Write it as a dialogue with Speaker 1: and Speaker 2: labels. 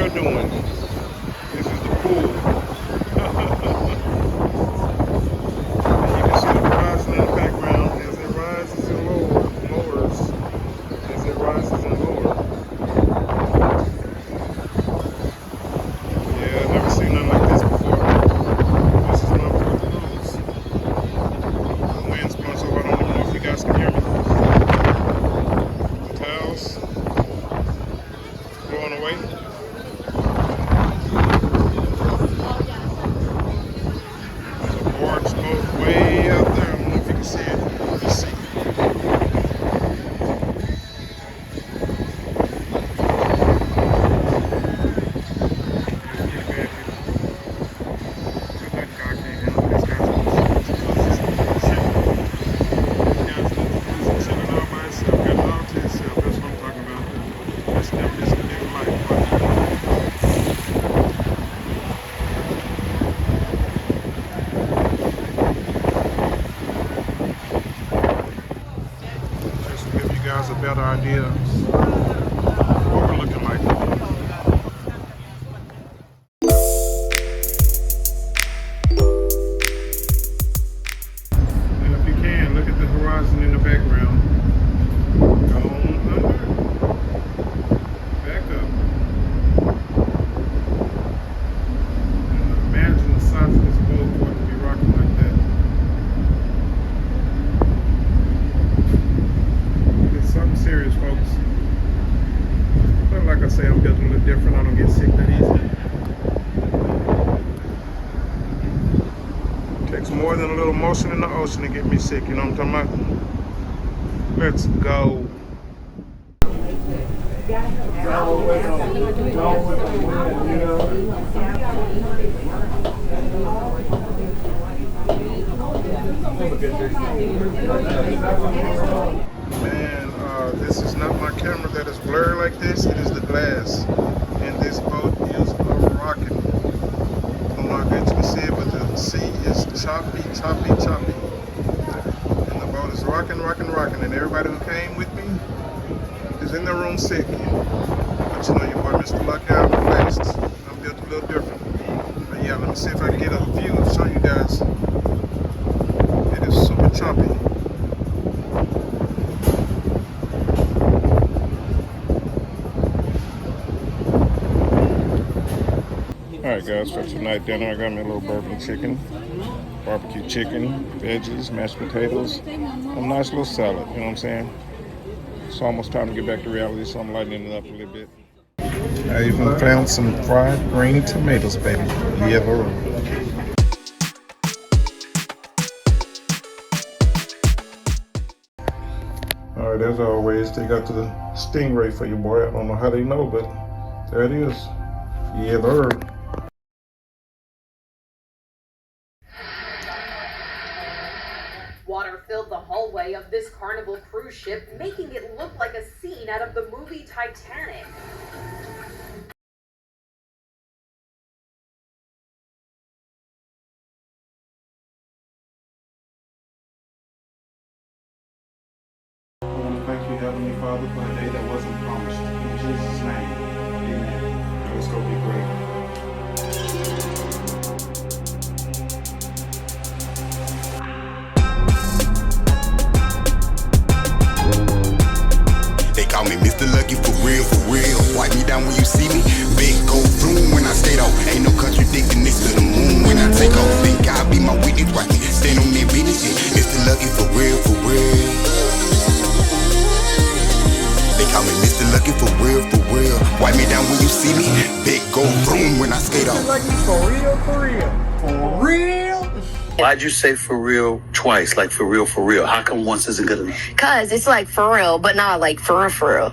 Speaker 1: you're doing. This is the pool. And you can see the horizon in the background as it rises and lowers. As it rises and lowers. Yeah, I've never seen nothing like this before. This is my fourth cruise. The wind's blowing so hard, I don't even know if you guys can hear me. The towels blowing away. There's a barge boat way out there. I don't know if you can see it. Let me see. Just to give you guys a better idea of what we're looking like. And if you can, look at the horizon in the background. Go on under. Back up. And imagine the size of this boat for it to be rocking like that. It's something serious, folks. But like I say, I'm built a little different. I don't get sick that easy. Takes more than a little motion in the ocean to get me sick, you know what I'm talking about? Let's go. Man, this is not my camera that is blurred like this. It is the glass. And this boat is rocking. I don't know if you can see it, but the sea is choppy. And the boat is rocking. And everybody who came with me is in their room sick. But you know, your boy Mr. Lucky, I'm fast. I'm built a little different. But yeah, let me see if I can get a view to show you guys. It is super choppy. Alright guys, for tonight dinner I got me a little bourbon chicken, barbecue chicken, veggies, mashed potatoes, a nice little salad, you know what I'm saying? It's almost time to get back to reality, so I'm lightening it up a little bit. I even found some fried green tomatoes, baby. Yeah, alright, as always, they got the stingray for you, boy. I don't know how they know, but there it is. Yeah,
Speaker 2: Water filled the hallway of this Carnival cruise ship, making it look like a scene out of the movie Titanic.
Speaker 1: I want to thank you, Heavenly Father, for a day that wasn't promised. In Jesus' name, amen. Let's go be great.
Speaker 3: They call me Mr. Lucky for real, for real. Wipe me down when you see me. Big gold room when I skate off. Ain't no contradicting this to the moon when I take off. Think God be my witness, watch me stand on their business. Mr. Lucky for real, for real. They call me Mr. Lucky for real, for real. Wipe me down when you see me. Big gold room when I skate off.
Speaker 4: Like for real, for real. For real?
Speaker 5: Why'd you say for real twice? Like for real, for real? How come once isn't good enough?
Speaker 6: Cause it's like for real, but not like for real, for real.